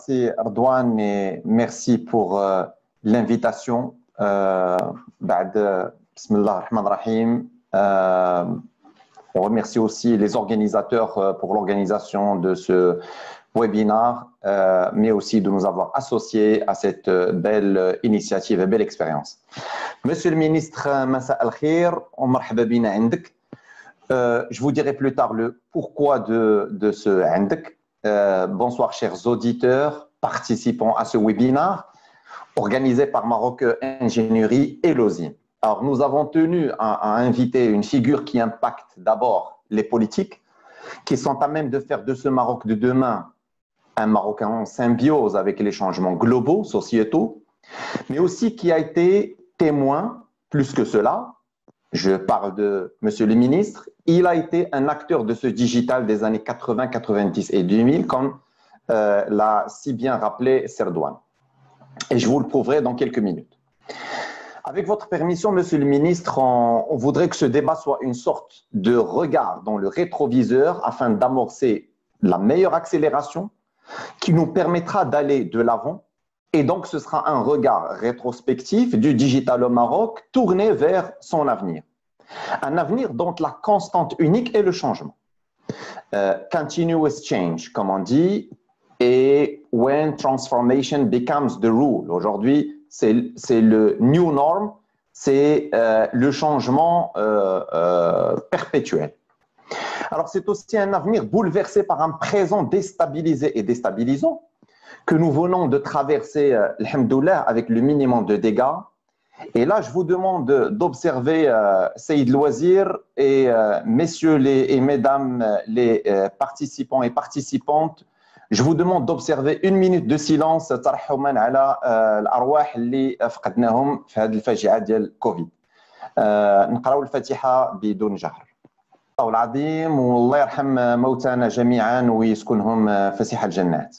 C'est Ardouane et merci pour l'invitation. Bismillah ar-Rahman ar-Rahim. On remercie aussi les organisateurs pour l'organisation de ce webinaire, mais aussi de nous avoir associés à cette belle initiative et belle expérience. Monsieur le ministre, Massa al-Khir, marhaba bina indak. Je vous dirai plus tard le pourquoi de ce indak. Bonsoir chers auditeurs, participants à ce webinaire organisé par Maroc Ingénierie et l'OSIM. Alors nous avons tenu à inviter une figure qui impacte d'abord les politiques, qui sont à même de faire de ce Maroc de demain un Maroc en symbiose avec les changements globaux, sociétaux, mais aussi qui a été témoin, plus que cela, je parle de Monsieur le ministre, il a été un acteur de ce digital des années 80, 90 et 2000, comme l'a si bien rappelé Serdouane. Et je vous le prouverai dans quelques minutes. Avec votre permission, Monsieur le ministre, on voudrait que ce débat soit une sorte de regard dans le rétroviseur afin d'amorcer la meilleure accélération qui nous permettra d'aller de l'avant. Et donc, ce sera un regard rétrospectif du digital au Maroc tourné vers son avenir. Un avenir dont la constante unique est le changement. Continuous change, comme on dit, et when transformation becomes the rule. Aujourd'hui, c'est le new norm, c'est le changement perpétuel. Alors, c'est aussi un avenir bouleversé par un présent déstabilisé et déstabilisant que nous venons de traverser, alhamdoulilah, avec le minimum de dégâts. Et là, je vous demande d'observer Saïd Loisir et messieurs et mesdames les participants et participantes. Je vous demande d'observer une minute de silence ترحما على الأرواح اللي فقدناهم في هذه الفاجعة ديال كوفيد. نقراو الفاتحة بدون جهر. الله العظيم والله يرحم موتانا جميعا ويسكنهم فسيح الجنات.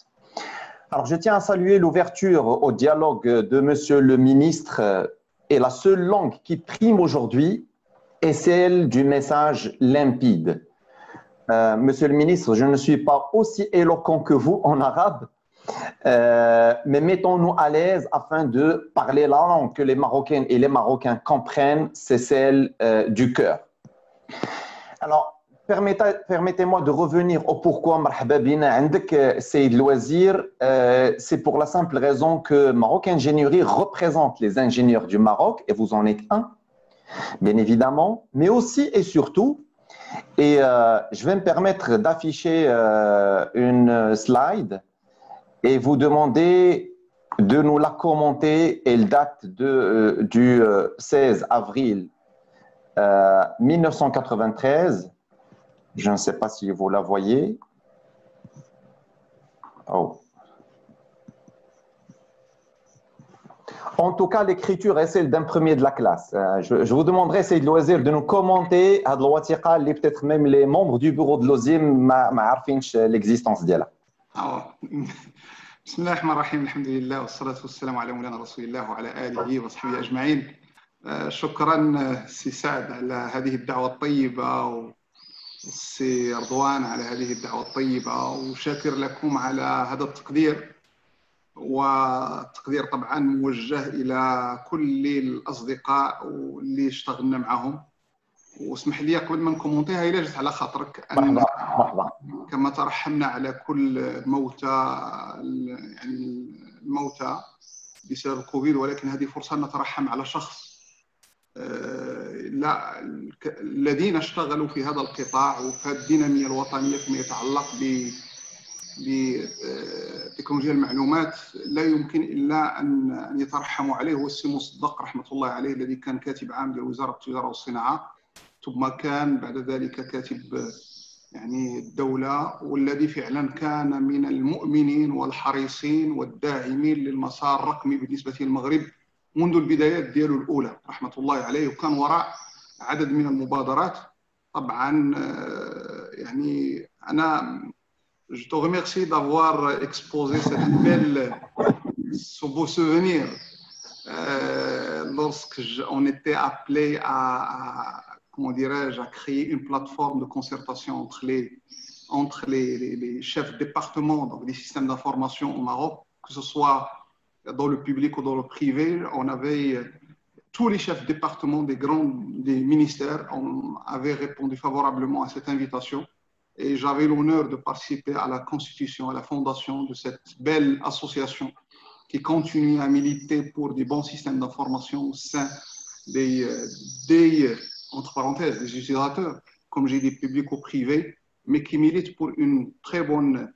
Alors, je tiens à saluer l'ouverture au dialogue de Monsieur le ministre. Et la seule langue qui prime aujourd'hui est celle du message limpide. Monsieur le ministre, je ne suis pas aussi éloquent que vous en arabe, mais mettons-nous à l'aise afin de parler la langue que les Marocaines et les Marocains comprennent, c'est celle du cœur. Alors, permettez-moi de revenir au pourquoi marhaba bina عندك Saïd Loisir. C'est pour la simple raison que Maroc Ingénierie représente les ingénieurs du Maroc, et vous en êtes un, bien évidemment, mais aussi et surtout, et je vais me permettre d'afficher une slide et vous demander de nous la commenter. Elle date du 16 avril 1993. Je ne sais pas si vous la voyez. Oh. En tout cas, l'écriture est celle d'un premier de la classe. Je vous demanderai, Saïd Loisir, de nous commenter à peut-être même les membres du bureau de l'OSIM ma عارفينش l'existence d'elle. بسم الله الرحمن الرحيم الحمد لله والصلاة والسلام على مولانا رسول الله وعلى آله وصحبه أجمعين. شكرا سي سعد على هذه الدعوة الطيبة سي رضوان على هذه الدعوة الطيبة وشاكر لكم على هذا التقدير، والتقدير طبعا موجه إلى كل الأصدقاء اللي اشتغلنا معهم. واسمح لي قبل ما نكومونتيها إلا جات على خاطرك أن كما ترحمنا على كل موتى يعني الموتى بسبب الكوفيد، ولكن هذه فرصة أن نترحم على شخص لا الذين اشتغلوا في هذا القطاع وفي الدينامية الوطنية فيما يتعلق بتكنولوجيا المعلومات لا يمكن إلا أن يترحموا عليه. هو السي مصدق رحمة الله عليه الذي كان كاتب عام لوزارة التجارة والصناعة، ثم كان بعد ذلك كاتب يعني الدولة، والذي فعلا كان من المؤمنين والحريصين والداعمين للمسار الرقمي بالنسبة للمغرب منذ البدايات ديالو الأولى رحمة الله عليه، وكان وراء عدد من المبادرات. طبعا يعني أنا je te remercie d'avoir exposé cette belle, ce beau souvenir lorsque on était appelé à comment dirais-je, à créer une plateforme de concertation entre entre les chefs de département, donc des systèmes d'information au Maroc, que ce soit dans le public ou dans le privé. On avait tous les chefs de département des ministères avaient répondu favorablement à cette invitation. Et j'avais l'honneur de participer à la constitution, à la fondation de cette belle association qui continue à militer pour des bons systèmes d'information au sein entre parenthèses, des utilisateurs, comme j'ai dit, publics ou privés, mais qui milite pour une très bonne,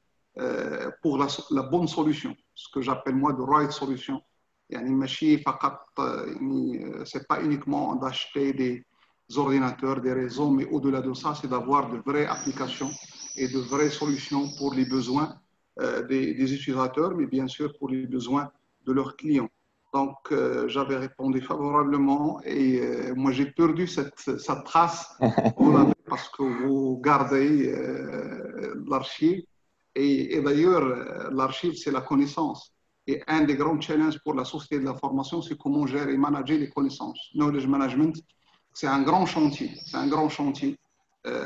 pour la bonne solution, ce que j'appelle moi de right solution. C'est pas uniquement d'acheter des ordinateurs, des réseaux, mais au-delà de ça, c'est d'avoir de vraies applications et de vraies solutions pour les besoins des utilisateurs, mais bien sûr pour les besoins de leurs clients. Donc, j'avais répondu favorablement et moi, j'ai perdu cette trace parce que vous gardez l'archive. Et d'ailleurs, l'archive, c'est la connaissance. Et un des grands challenges pour la société de l'information, c'est comment gérer et manager les connaissances. Knowledge management, c'est un grand chantier. C'est un grand chantier.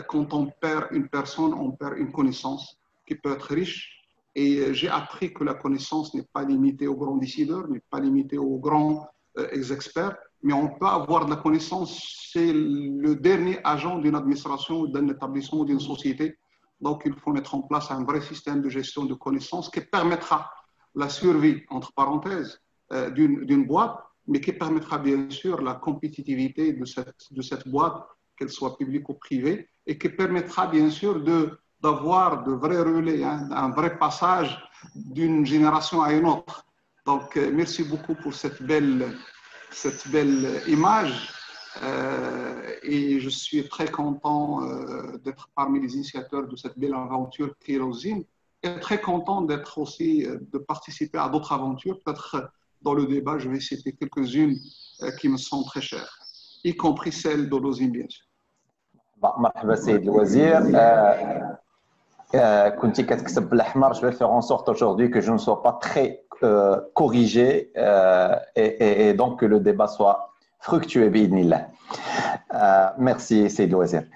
Quand on perd une personne, on perd une connaissance qui peut être riche. Et j'ai appris que la connaissance n'est pas limitée aux grands décideurs, n'est pas limitée aux grands experts, mais on peut avoir de la connaissance. C'est le dernier agent d'une administration, d'un établissement, d'une société. Donc, il faut mettre en place un vrai système de gestion de connaissances qui permettra la survie, entre parenthèses, d'une boîte, mais qui permettra bien sûr la compétitivité de cette boîte, qu'elle soit publique ou privée, et qui permettra bien sûr d'avoir de vrais relais, un vrai passage d'une génération à une autre. Donc, merci beaucoup pour cette belle image. Et je suis très content d'être parmi les initiateurs de cette belle aventure qui est l'Ozine, et très content d'être aussi, de participer à d'autres aventures. Peut-être dans le débat, je vais citer quelques-unes qui me sont très chères, y compris celle de l'Ozine, bien sûr. مرحبا سيد الوزير. كنتي كتكتب بالاحمر. Je vais faire en sorte aujourd'hui que je ne sois pas très corrigé et donc que le débat soit fructueux باذن الله. Merci سيد الوزير.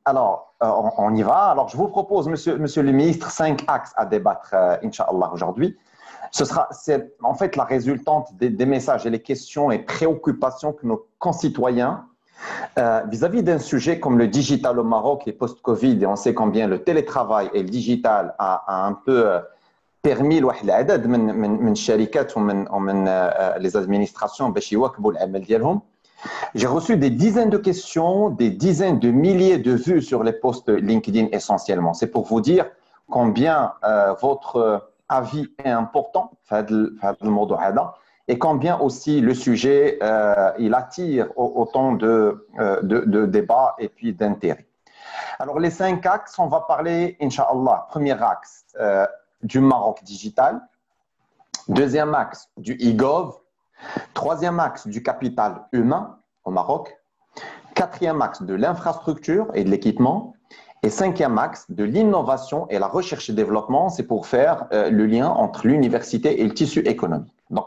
Alors, on y va. Alors, je vous propose, monsieur le ministre, 5 axes à débattre, Inch'Allah, aujourd'hui. C'est en fait la résultante des messages et les questions et préoccupations que nos concitoyens vis-à-vis d'un sujet comme le digital au Maroc et post-Covid, et on sait combien le télétravail et le digital a un peu permis العدد من الشركات ومن les administrations باش يواكبوا العمل ديالهم. J'ai reçu des dizaines de questions, des dizaines de milliers de vues sur les posts LinkedIn essentiellement. C'est pour vous dire combien votre avis est important et combien aussi le sujet il attire autant de débats et puis d'intérêt. Alors les 5 axes, on va parler, Inch'Allah, premier axe du Maroc digital, deuxième axe du e-gov, troisième axe du capital humain au Maroc, quatrième axe de l'infrastructure et de l'équipement, et cinquième axe de l'innovation et la recherche et développement, c'est pour faire le lien entre l'université et le tissu économique. Donc,